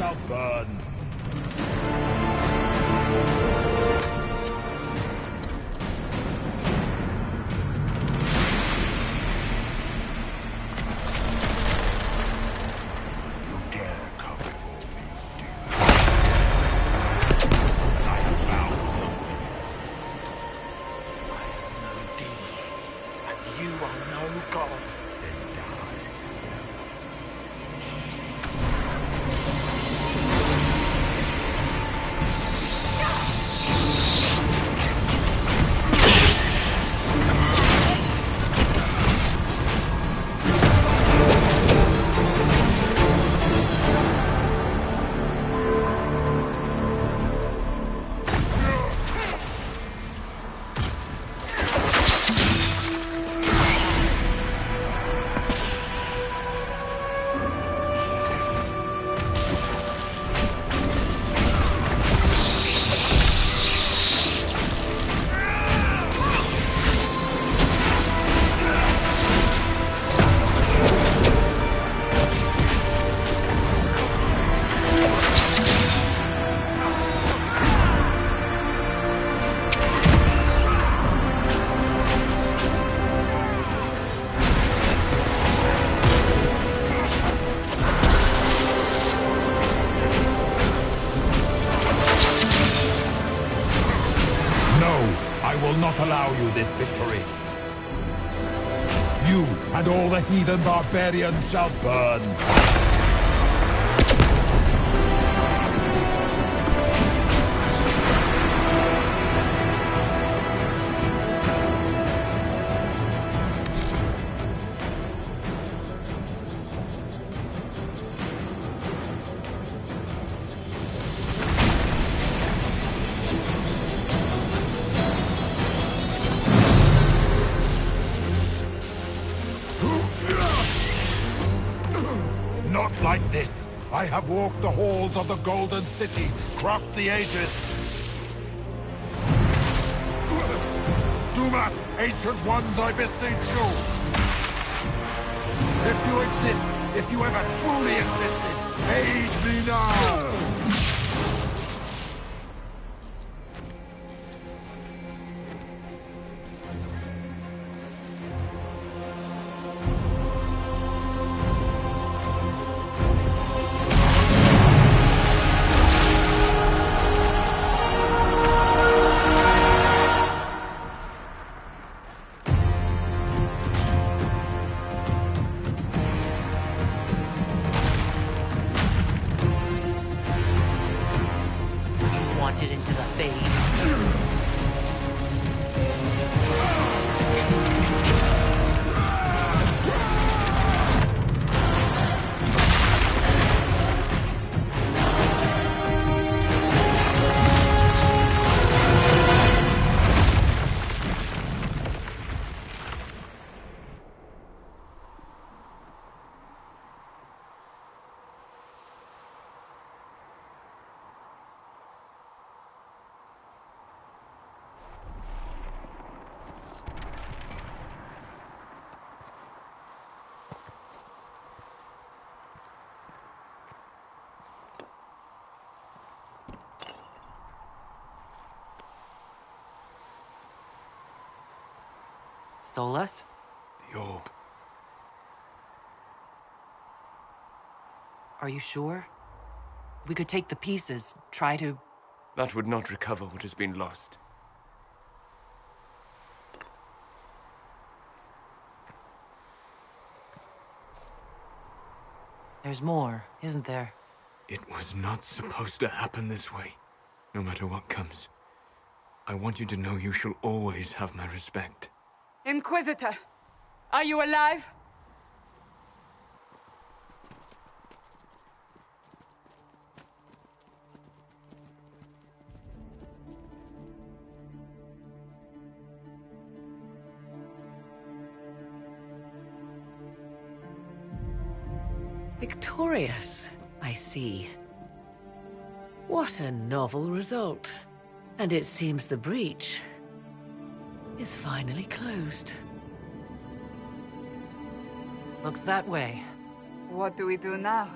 shall burn. Not allow you this victory. You and all the heathen barbarians shall burn. Like this, I have walked the halls of the Golden City, crossed the ages. Do not, ancient ones, I beseech you. If you exist, if you ever truly existed, aid me now. Into the fade. Solus? The orb. Are you sure? We could take the pieces, try to... That would not recover what has been lost. There's more, isn't there? It was not supposed to happen this way. No matter what comes. I want you to know you shall always have my respect. Inquisitor, are you alive? Victorious, I see. What a novel result. And it seems the breach is finally closed. Looks that way. What do we do now?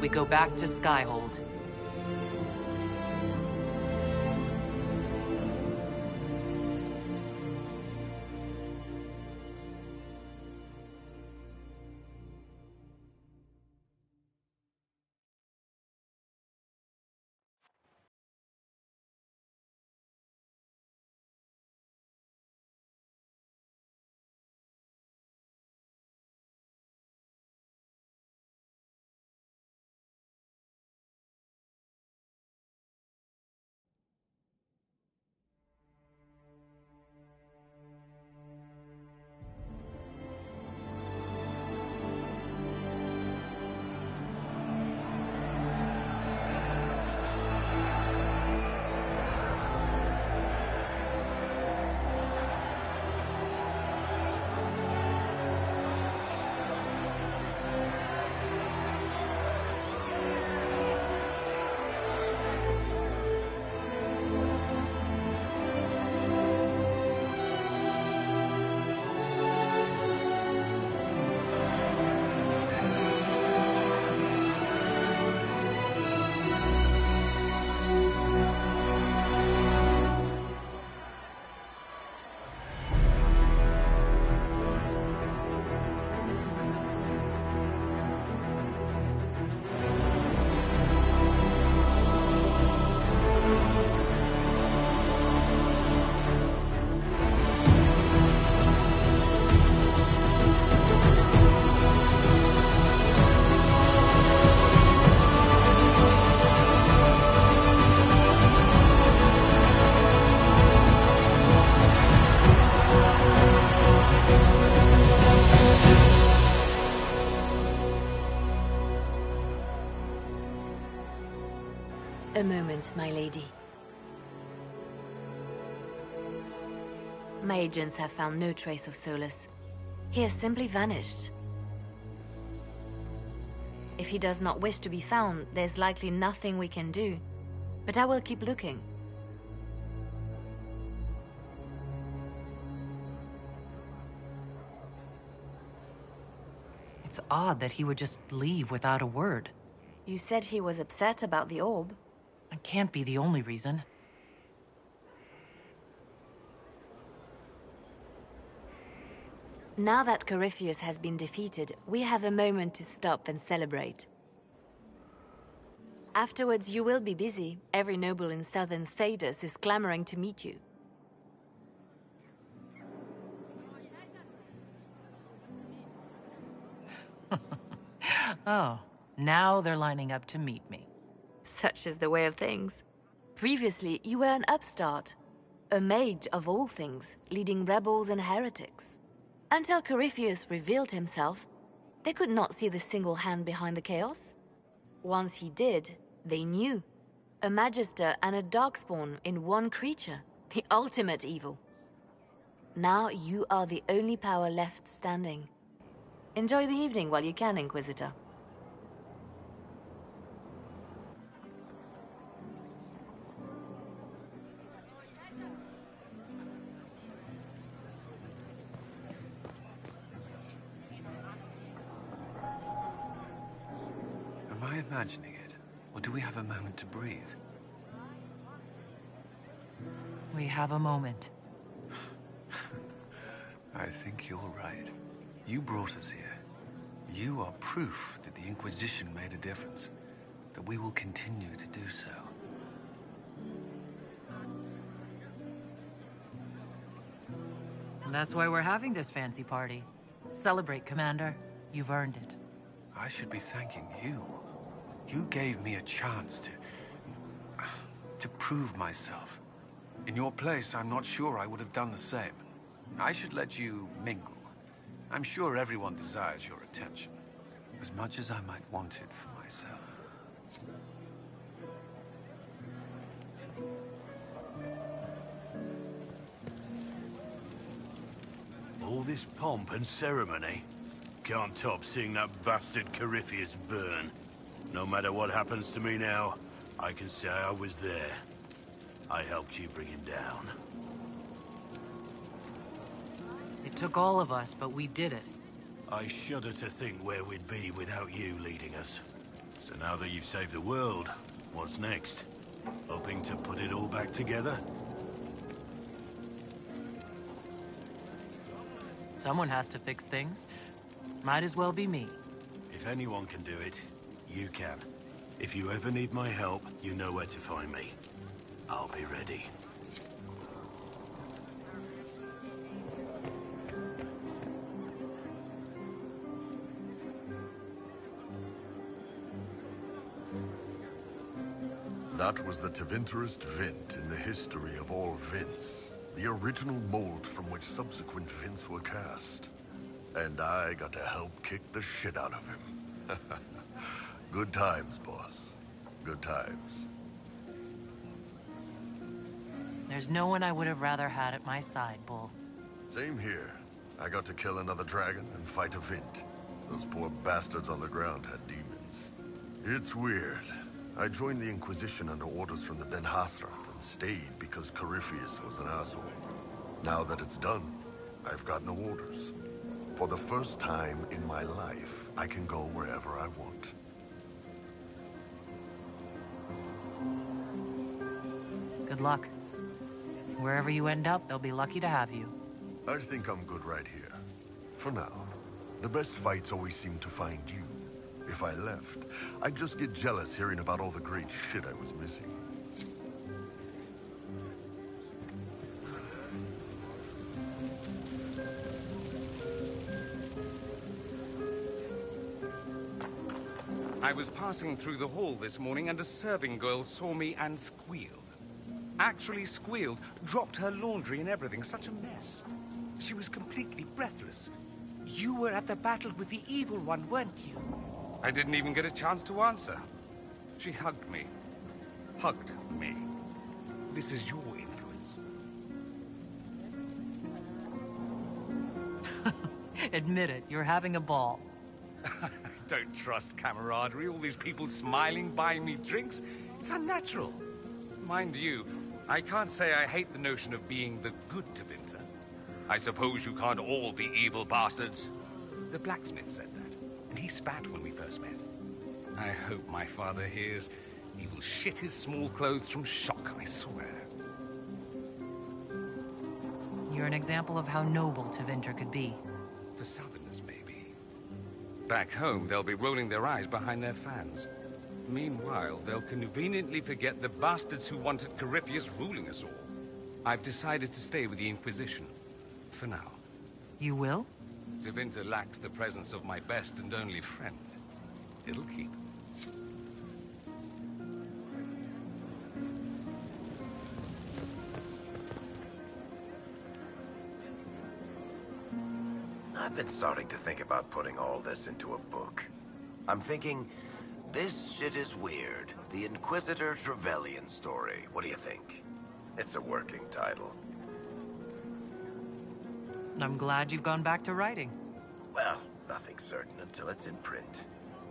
We go back to Skyhold. A moment, my lady. My agents have found no trace of Solus. He has simply vanished. If he does not wish to be found, there's likely nothing we can do. But I will keep looking. It's odd that he would just leave without a word. You said he was upset about the orb. It can't be the only reason. Now that Corypheus has been defeated, we have a moment to stop and celebrate. Afterwards, you will be busy. Every noble in southern Thedas is clamoring to meet you. Oh, now they're lining up to meet me. Such is the way of things. Previously, you were an upstart, a mage of all things, leading rebels and heretics. Until Corypheus revealed himself, they could not see the single hand behind the chaos. Once he did, they knew. A magister and a darkspawn in one creature, the ultimate evil. Now you are the only power left standing. Enjoy the evening while you can, Inquisitor. Am I imagining it? Or do we have a moment to breathe? We have a moment. I think you're right. You brought us here. You are proof that the Inquisition made a difference. That we will continue to do so. And that's why we're having this fancy party. Celebrate, Commander. You've earned it. I should be thanking you. You gave me a chance to prove myself. In your place, I'm not sure I would have done the same. I should let you mingle. I'm sure everyone desires your attention, as much as I might want it for myself. All this pomp and ceremony can't top seeing that bastard Corypheus burn. No matter what happens to me now, I can say I was there. I helped you bring him down. It took all of us, but we did it. I shudder to think where we'd be without you leading us. So now that you've saved the world, what's next? Hoping to put it all back together? Someone has to fix things. Might as well be me. If anyone can do it, you can. If you ever need my help, you know where to find me. I'll be ready. That was the Tevinterest Vint in the history of all Vints. The original mold from which subsequent Vints were cast. And I got to help kick the shit out of him. Good times, boss. Good times. There's no one I would have rather had at my side, Bull. Same here. I got to kill another dragon and fight a Vint. Those poor bastards on the ground had demons. It's weird. I joined the Inquisition under orders from the Ben Hathrath and stayed because Corypheus was an asshole. Now that it's done, I've got no orders. For the first time in my life, I can go wherever I want. Good luck. Wherever you end up, they'll be lucky to have you. I think I'm good right here. For now. The best fights always seem to find you. If I left, I'd just get jealous hearing about all the great shit I was missing. I was passing through the hall this morning and a serving girl saw me and squealed. Actually squealed, dropped her laundry and everything, such a mess. She was completely breathless. You were at the battle with the evil one, weren't you? I didn't even get a chance to answer. She hugged me. Hugged me. This is your influence. Admit it, you're having a ball. I don't trust camaraderie, all these people smiling, buying me drinks. It's unnatural. Mind you, I can't say I hate the notion of being the good Tevinter. I suppose you can't all be evil bastards. The blacksmith said that, and he spat when we first met. I hope my father hears. He will shit his small clothes from shock, I swear. You're an example of how noble Tevinter could be. For Southerners, maybe. Back home, they'll be rolling their eyes behind their fans. Meanwhile, they'll conveniently forget the bastards who wanted Corypheus ruling us all. I've decided to stay with the Inquisition. For now. You will? Tevinter lacks the presence of my best and only friend. It'll keep. I've been starting to think about putting all this into a book. I'm thinking, this shit is weird. The Inquisitor Trevelyan story. What do you think? It's a working title. I'm glad you've gone back to writing. Well, nothing's certain until it's in print.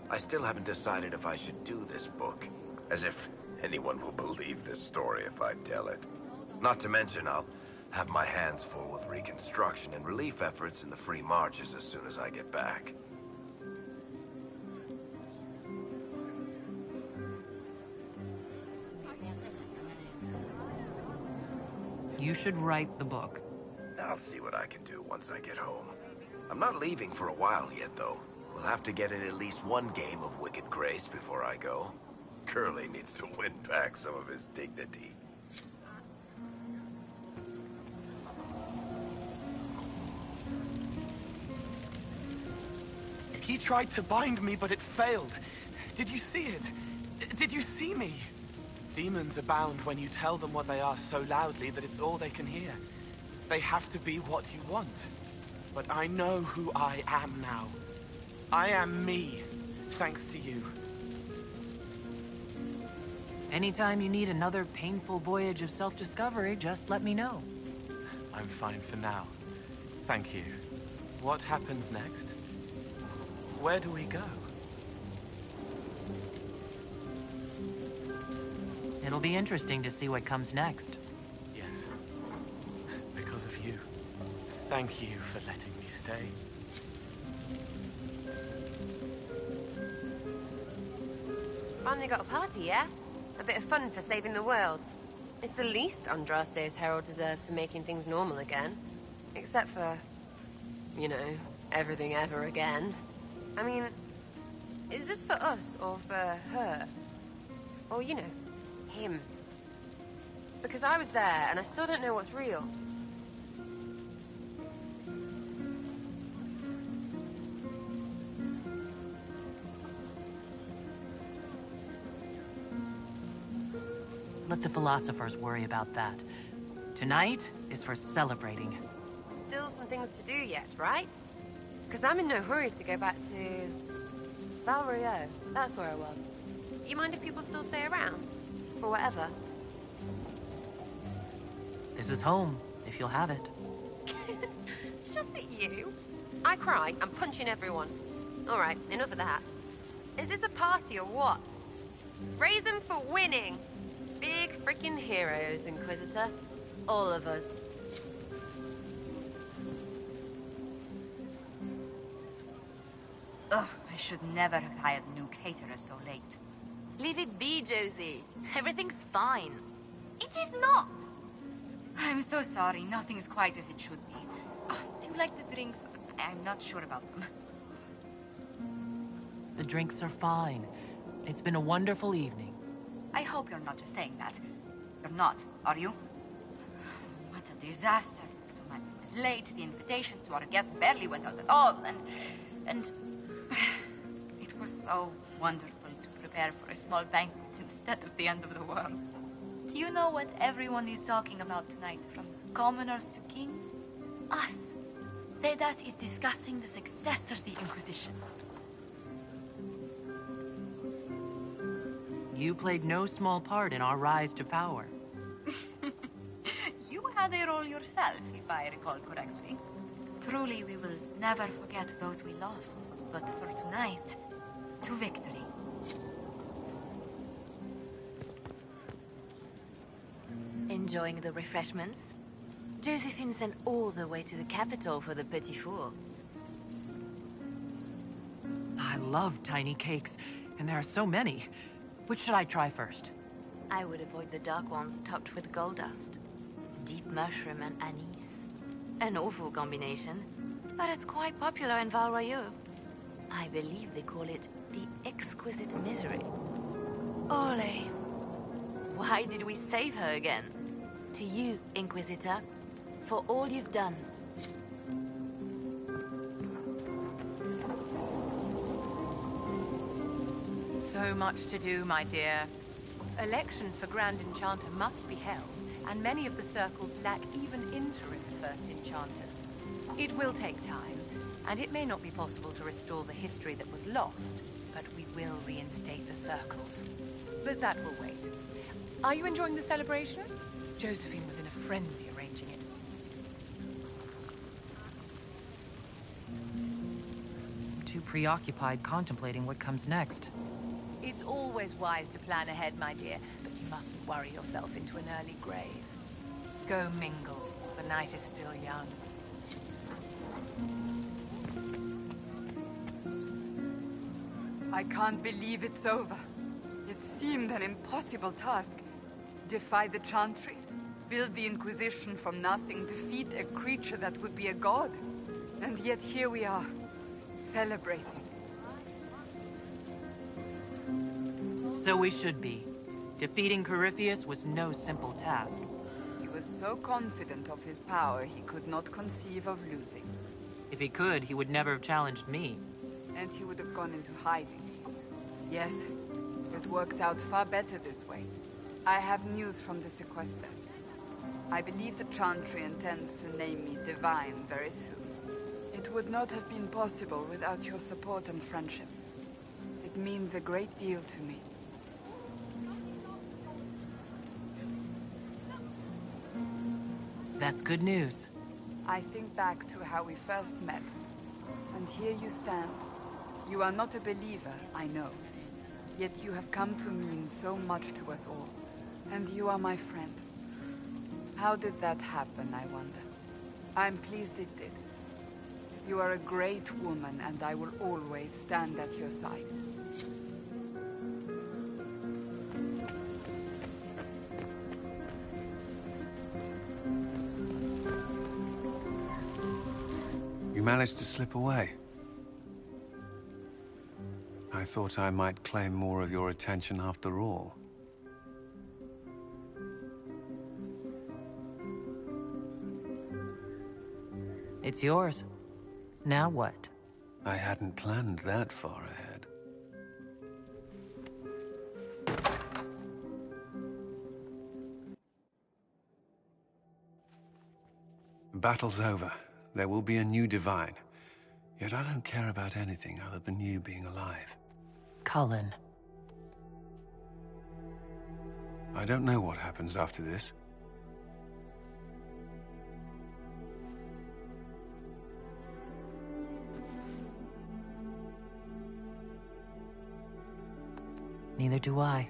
I still haven't decided if I should do this book. As if anyone will believe this story if I tell it. Not to mention, I'll have my hands full with reconstruction and relief efforts in the free marches as soon as I get back. You should write the book. I'll see what I can do once I get home. I'm not leaving for a while yet, though. We'll have to get in at least one game of Wicked Grace before I go. Curly needs to win back some of his dignity. He tried to bind me, but it failed. Did you see it? Did you see me? Demons abound when you tell them what they are so loudly that it's all they can hear. They have to be what you want. But I know who I am now. I am me, thanks to you. Anytime you need another painful voyage of self-discovery, just let me know. I'm fine for now. Thank you. What happens next? Where do we go? It'll be interesting to see what comes next. Yes. Because of you. Thank you for letting me stay. finally got a party, yeah? A bit of fun for saving the world. It's the least Andraste's herald deserves for making things normal again. Except for, you know, everything ever again. I mean, is this for us or for her? Or, you know, him? Because I was there and I still don't know what's real. Let the philosophers worry about that. Tonight is for celebrating. Still some things to do yet, right? Because I'm in no hurry to go back to... Valrio. That's where I was. You mind if people still stay around? For whatever? This is home, if you'll have it. Shut at you. I cry, I'm punching everyone. Alright, enough of that. Is this a party or what? Raise them for winning! Big freaking heroes, Inquisitor. All of us. Ugh, I should never have hired a new caterer so late. Leave it be, Josie. Everything's fine. It is not! I'm so sorry, nothing's quite as it should be. Do you like the drinks? I'm not sure about them. The drinks are fine. It's been a wonderful evening. I hope you're not just saying that. You're not, are you? What a disaster. So much is late, the invitations to our guests barely went out at all, and... It was so wonderful to prepare for a small banquet instead of the end of the world. Do you know what everyone is talking about tonight, from commoners to kings? Us. Thedas is discussing the success of the Inquisition. You played no small part in our rise to power. You had a role yourself, if I recall correctly. Truly, we will never forget those we lost. But for tonight, to victory. Enjoying the refreshments? Josephine sent all the way to the capital for the petit four. I love tiny cakes, and there are so many. Which should I try first? I would avoid the dark ones topped with gold dust. Deep mushroom and anise. An awful combination, but it's quite popular in Val Royeaux. I believe they call it the exquisite misery. Ole. Why did we save her again? To you, Inquisitor, for all you've done. So much to do, my dear. Elections for Grand Enchanter must be held, and many of the circles lack even interim First Enchanters. It will take time, and it may not be possible to restore the history that was lost, but we will reinstate the circles. But that will wait. Are you enjoying the celebration? Josephine was in a frenzy arranging it. I'm too preoccupied contemplating what comes next. It's always wise to plan ahead, my dear, but you mustn't worry yourself into an early grave. Go mingle. The night is still young. I can't believe it's over. It seemed an impossible task. Defy the Chantry, build the Inquisition from nothing, defeat a creature that would be a god. And yet here we are, celebrating. So we should be. Defeating Corypheus was no simple task. He was so confident of his power, he could not conceive of losing. If he could, he would never have challenged me. And he would have gone into hiding. Yes, it worked out far better this way. I have news from the sequester. I believe the Chantry intends to name me Divine very soon. It would not have been possible without your support and friendship. It means a great deal to me. That's good news. I think back to how we first met. And here you stand. You are not a believer, I know. Yet you have come to mean so much to us all. And you are my friend. How did that happen, I wonder? I'm pleased it did. You are a great woman, and I will always stand at your side. You managed to slip away. I thought I might claim more of your attention after all. It's yours. Now what? I hadn't planned that far ahead. The battle's over. There will be a new divine. Yet I don't care about anything other than you being alive. Cullen. I don't know what happens after this. Neither do I.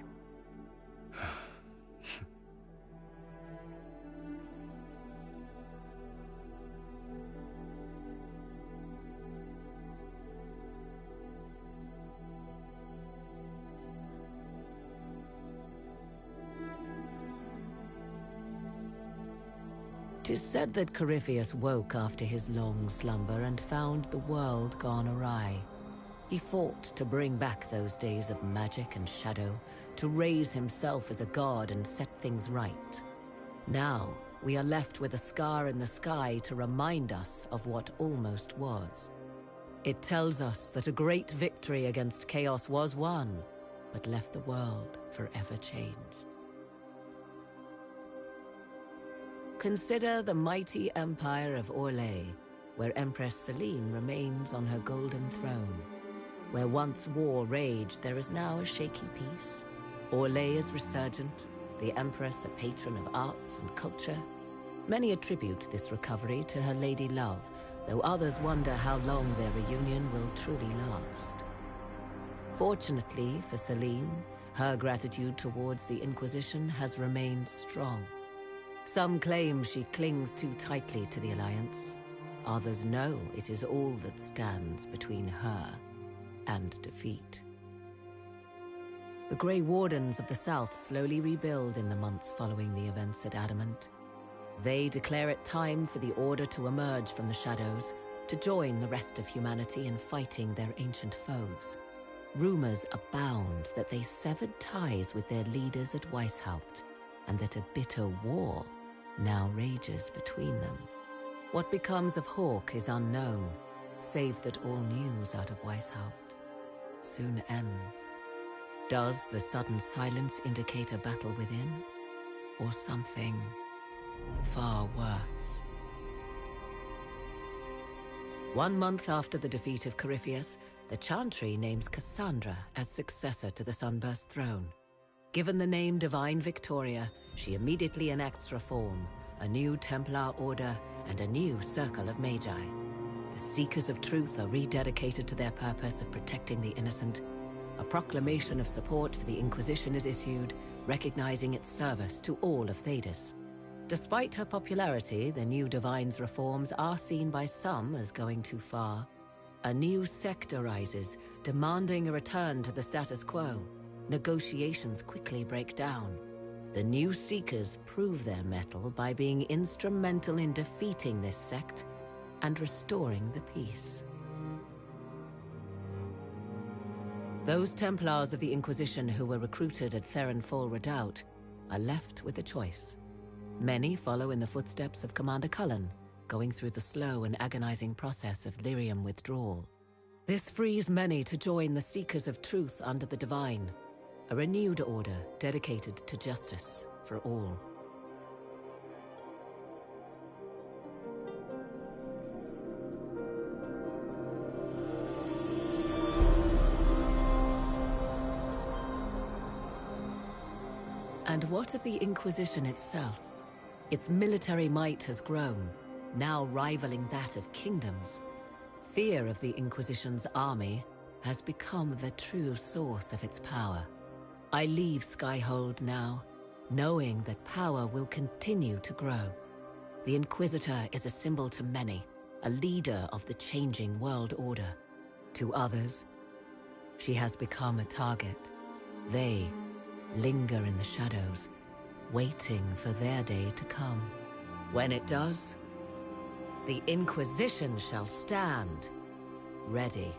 Tis said that Corypheus woke after his long slumber and found the world gone awry. He fought to bring back those days of magic and shadow, to raise himself as a god and set things right. Now, we are left with a scar in the sky to remind us of what almost was. It tells us that a great victory against chaos was won, but left the world forever changed. Consider the mighty empire of Orlais, where Empress Selene remains on her golden throne. Where once war raged, there is now a shaky peace. Orlais is resurgent, the Empress a patron of arts and culture. Many attribute this recovery to her lady love, though others wonder how long their reunion will truly last. Fortunately for Selene, her gratitude towards the Inquisition has remained strong. Some claim she clings too tightly to the Alliance. Others know it is all that stands between her and defeat. The Grey Wardens of the South slowly rebuild in the months following the events at Adamant. They declare it time for the Order to emerge from the shadows, to join the rest of humanity in fighting their ancient foes. Rumors abound that they severed ties with their leaders at Weishaupt, and that a bitter war now rages between them. What becomes of Hawke is unknown, save that all news out of Weishaupt soon ends. Does the sudden silence indicate a battle within, or something far worse? 1 month after the defeat of Corypheus, the Chantry names Cassandra as successor to the Sunburst throne. Given the name Divine Victoria, she immediately enacts reform, a new Templar order, and a new circle of Magi. The Seekers of Truth are rededicated to their purpose of protecting the innocent. A proclamation of support for the Inquisition is issued, recognizing its service to all of Thedas. Despite her popularity, the new Divine's reforms are seen by some as going too far. A new sect arises, demanding a return to the status quo. Negotiations quickly break down. The new Seekers prove their mettle by being instrumental in defeating this sect and restoring the peace. Those Templars of the Inquisition who were recruited at Therenfall Redoubt are left with a choice. Many follow in the footsteps of Commander Cullen, going through the slow and agonizing process of lyrium withdrawal. This frees many to join the Seekers of Truth under the Divine, a renewed order dedicated to justice for all. And what of the Inquisition itself? Its military might has grown, now rivaling that of kingdoms. Fear of the Inquisition's army has become the true source of its power. I leave Skyhold now, knowing that power will continue to grow. The Inquisitor is a symbol to many, a leader of the changing world order. To others, she has become a target. They linger in the shadows, waiting for their day to come. When it does, The Inquisition shall stand, ready.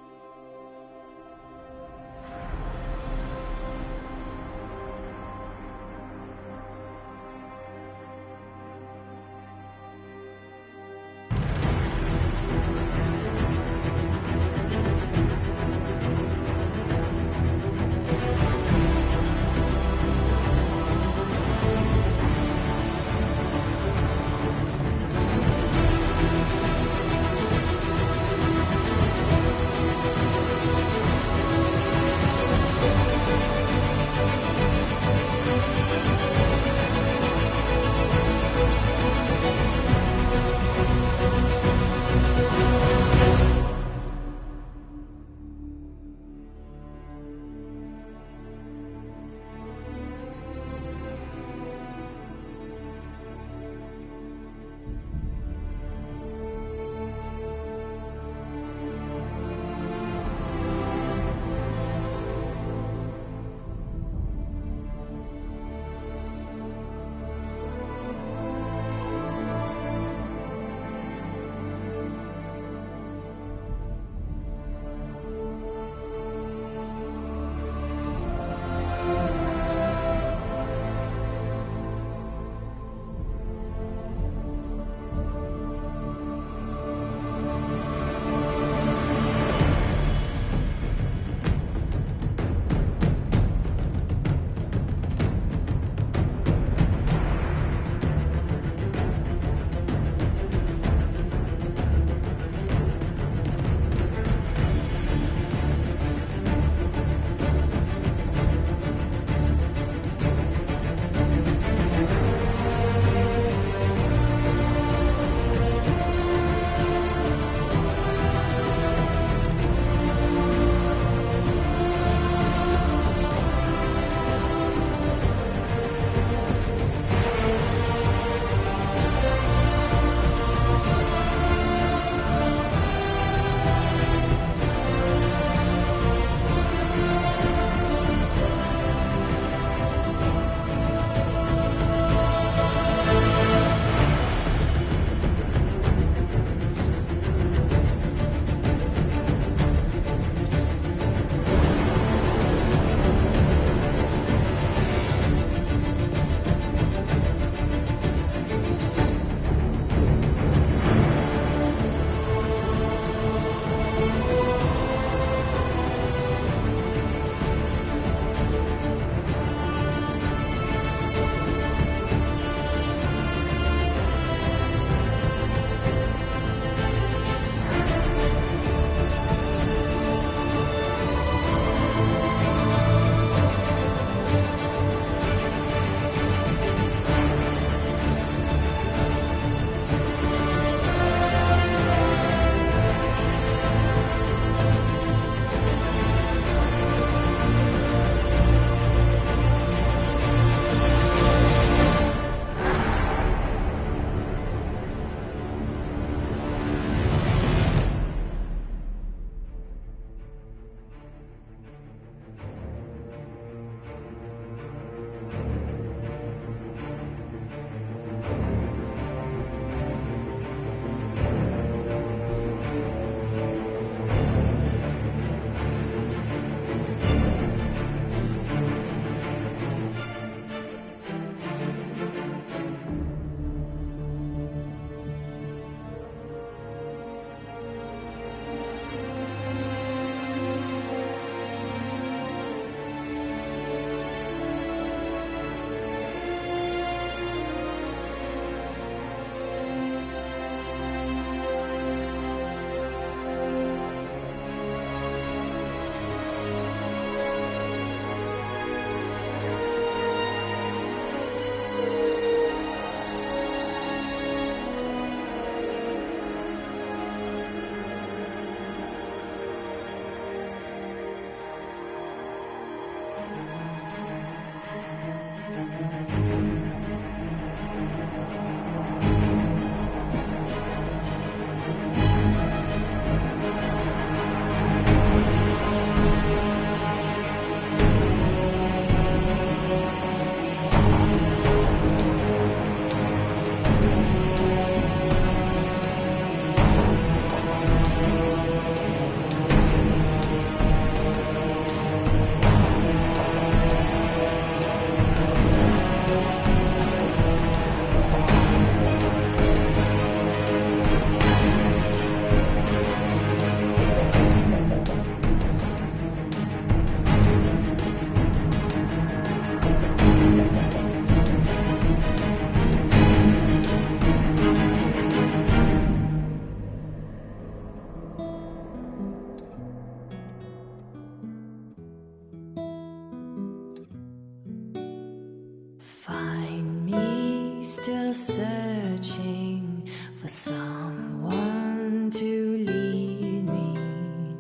Find me still searching for someone to lead me.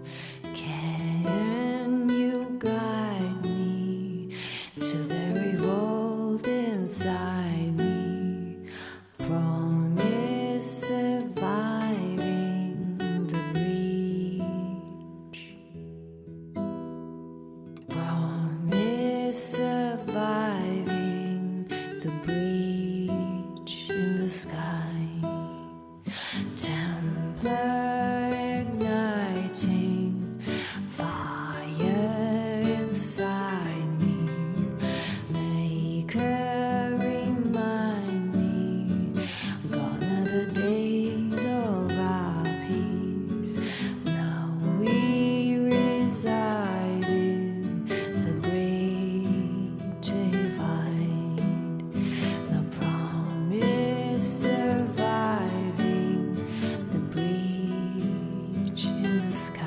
Can you guide me to the revolt inside me? Promise surviving the breach. Promise surviving the breach in the sky. Templar igniting fire inside me. Maker remind me, gone are the days of our peace. Now we reside in the great divide. The promise surviving the breach in the sky.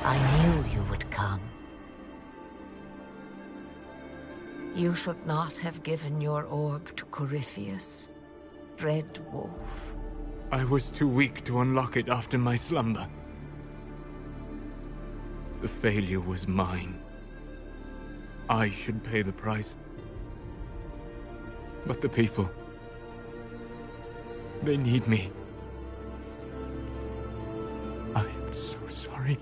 I knew you would come. You should not have given your orb to Corypheus, Red Wolf. I was too weak to unlock it after my slumber. The failure was mine. I should pay the price. But the people... they need me. I am so sorry.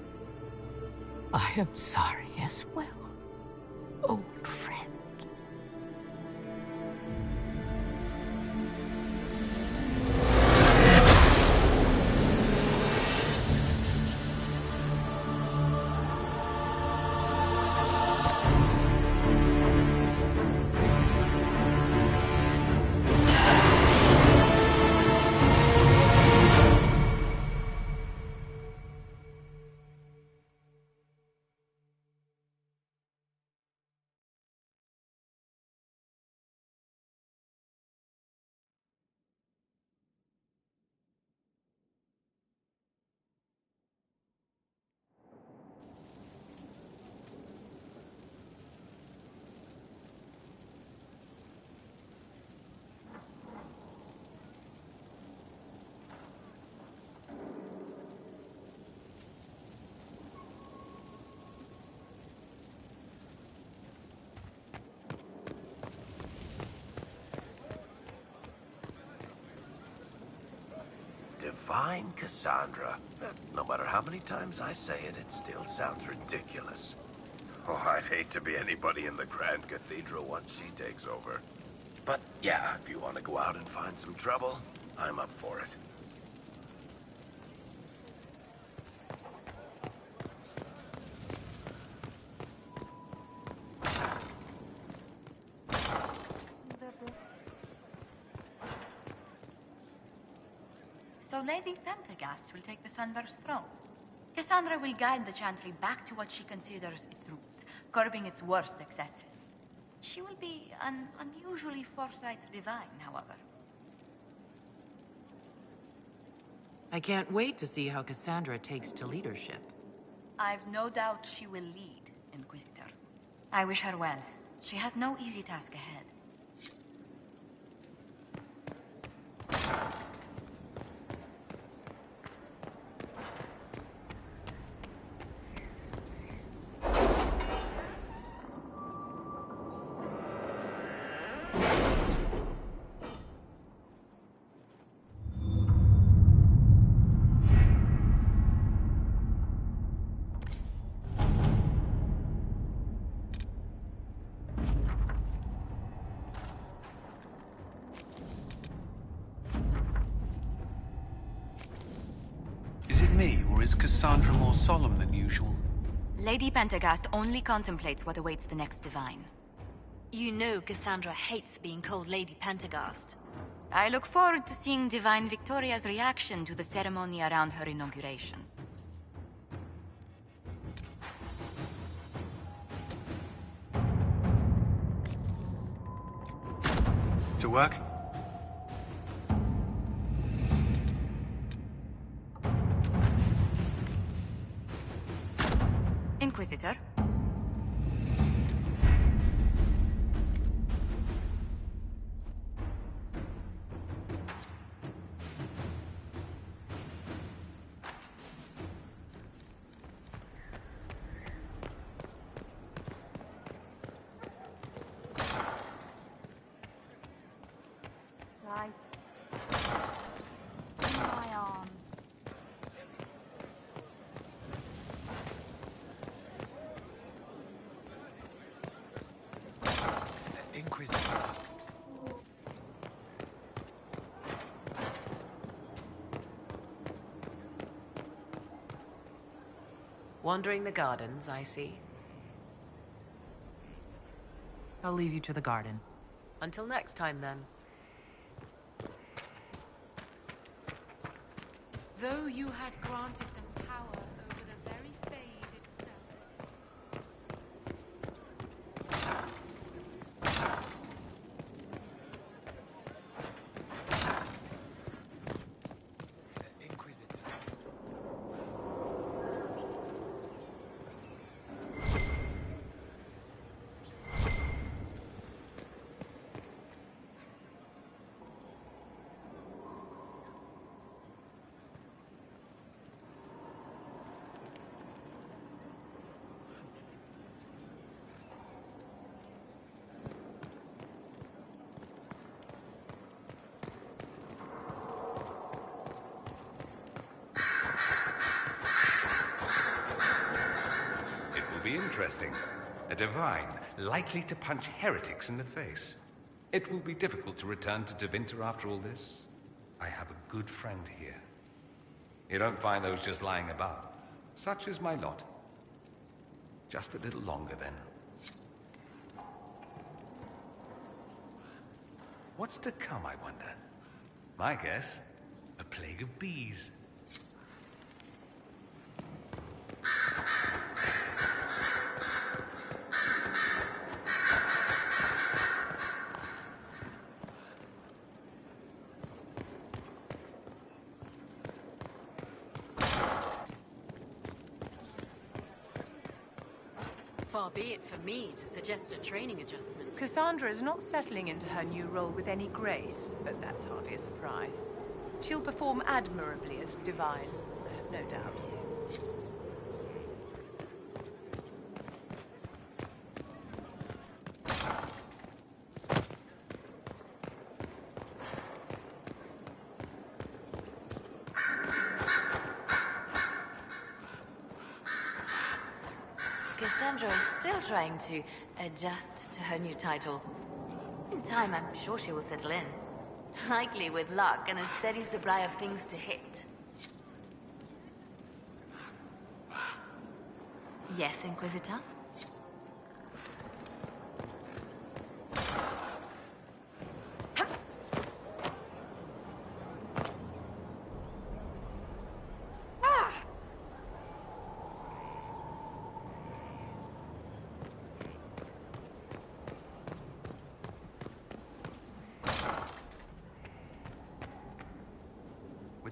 I am sorry as well, old friend. Divine Cassandra. No matter how many times I say it, it still sounds ridiculous. Oh, I'd hate to be anybody in the Grand Cathedral once she takes over. But yeah, if you want to go out and find some trouble, I'm up for it. So Lady Pentagast will take the Sunburst throne. Cassandra will guide the Chantry back to what she considers its roots, curbing its worst excesses. She will be an unusually forthright divine, however. I can't wait to see how Cassandra takes to leadership. I've no doubt she will lead, Inquisitor. I wish her well. She has no easy task ahead. Is Cassandra more solemn than usual? Lady Pentagast only contemplates what awaits the next divine. You know Cassandra hates being called Lady Pentagast. I look forward to seeing Divine Victoria's reaction to the ceremony around her inauguration. To work? Inquisitor? Right. My arm. Inquisitor. Wandering the gardens, I see. I'll leave you to the garden. Until next time, then. Though you had granted them power over the very fade itself. be interesting. A divine, likely to punch heretics in the face. It will be difficult to return to Tevinter after all this. I have a good friend here. You don't find those just lying about. Such is my lot. Just a little longer, then. What's to come, I wonder? My guess, a plague of bees. Far be it for me to suggest a training adjustment. Cassandra is not settling into her new role with any grace, but that's hardly a surprise. She'll perform admirably as divine, I have no doubt. Cassandra is still trying to adjust to her new title. In time, I'm sure she will settle in. Likely with luck and a steady supply of things to hit. Yes, Inquisitor?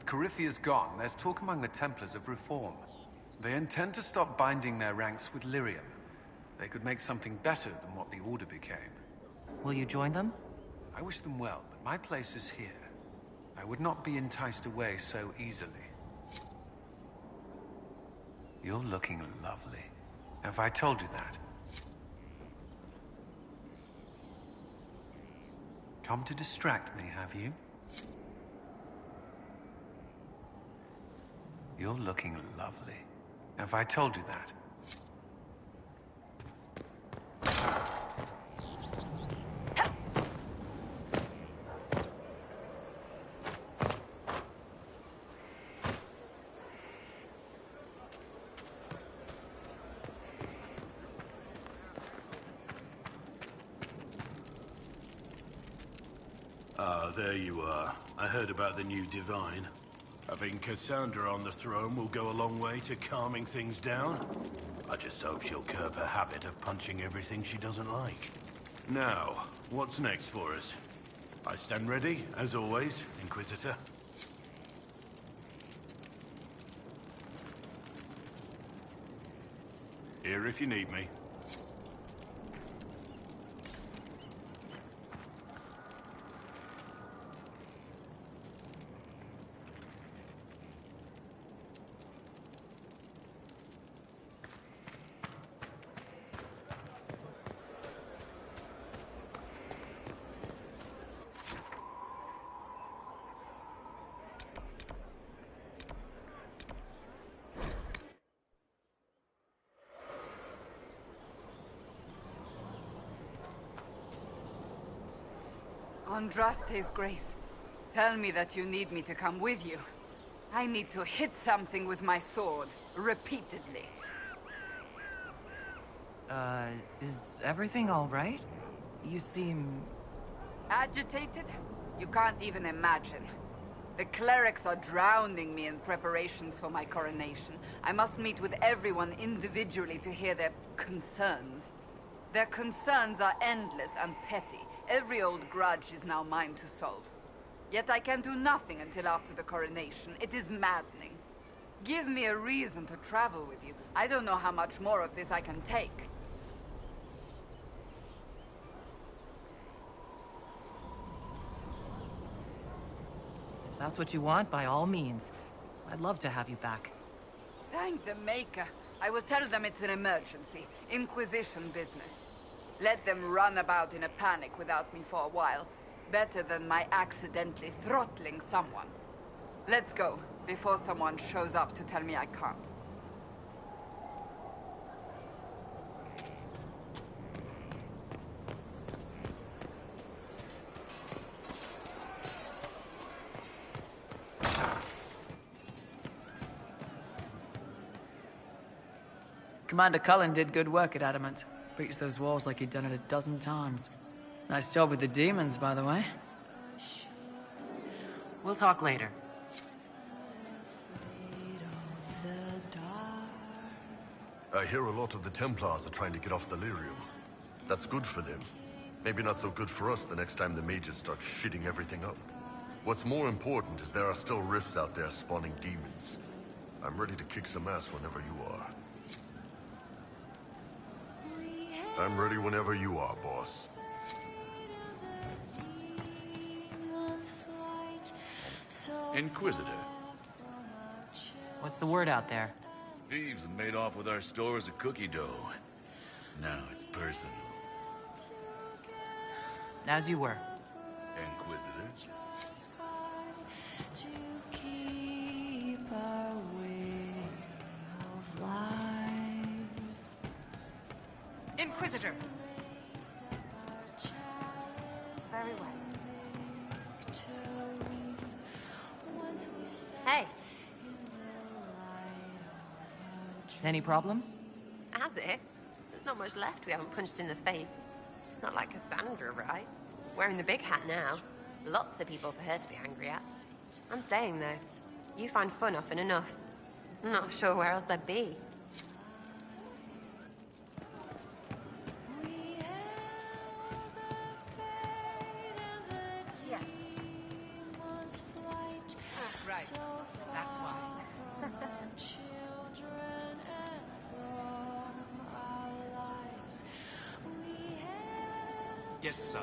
Corypheus gone, there's talk among the Templars of reform. They intend to stop binding their ranks with lyrium. They could make something better than what the Order became. Will you join them? I wish them well, but my place is here. I would not be enticed away so easily. You're looking lovely. Have I told you that? Come to distract me, have you? You're looking lovely. Have I told you that? Ah, there you are. I heard about the new Divine. Having Cassandra on the throne will go a long way to calming things down. I just hope she'll curb her habit of punching everything she doesn't like. Now, what's next for us? I stand ready, as always, Inquisitor. Here if you need me. Andraste's grace, tell me that you need me to come with you. I need to hit something with my sword, repeatedly. Is everything all right? You seem... Agitated? You can't even imagine. The clerics are drowning me in preparations for my coronation. I must meet with everyone individually to hear their concerns. Their concerns are endless and petty. Every old grudge is now mine to solve. Yet I can do nothing until after the coronation. It is maddening. Give me a reason to travel with you. I don't know how much more of this I can take. If that's what you want, by all means. I'd love to have you back. Thank the Maker. I will tell them it's an emergency. Inquisition business. Let them run about in a panic without me for a while. Better than my accidentally throttling someone. Let's go, before someone shows up to tell me I can't. Commander Cullen did good work at Adamant. Breached those walls like he'd done it a dozen times. Nice job with the demons, by the way. We'll talk later. I hear a lot of the Templars are trying to get off Delirium. That's good for them. Maybe not so good for us the next time the mages start shitting everything up. What's more important is there are still rifts out there spawning demons. I'm ready to kick some ass whenever you are. I'm ready whenever you are, boss. Inquisitor. What's the word out there? Thieves have made off with our stores of cookie dough. Now it's personal. As you were. Inquisitor. To keep our way of life. Inquisitor. Very well. Hey. Any problems? As if. There's not much left we haven't punched in the face. Not like Cassandra, right? Wearing the big hat now. Lots of people for her to be angry at. I'm staying, though. You find fun often enough. I'm not sure where else I'd be. Yeah. Right. That's why. Yes, sir.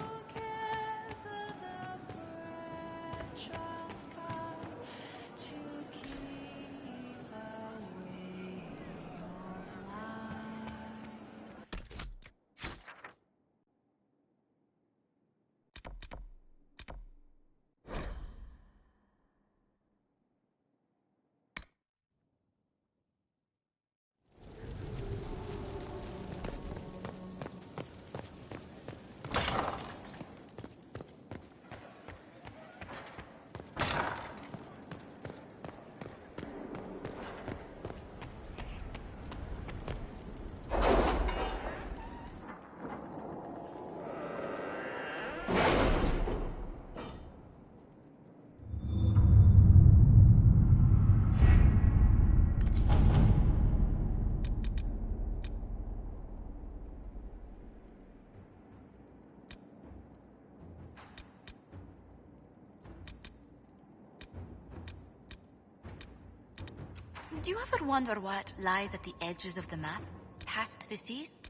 Do you ever wonder what lies at the edges of the map, past the seas?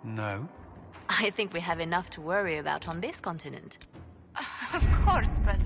No. I think we have enough to worry about on this continent. Of course, but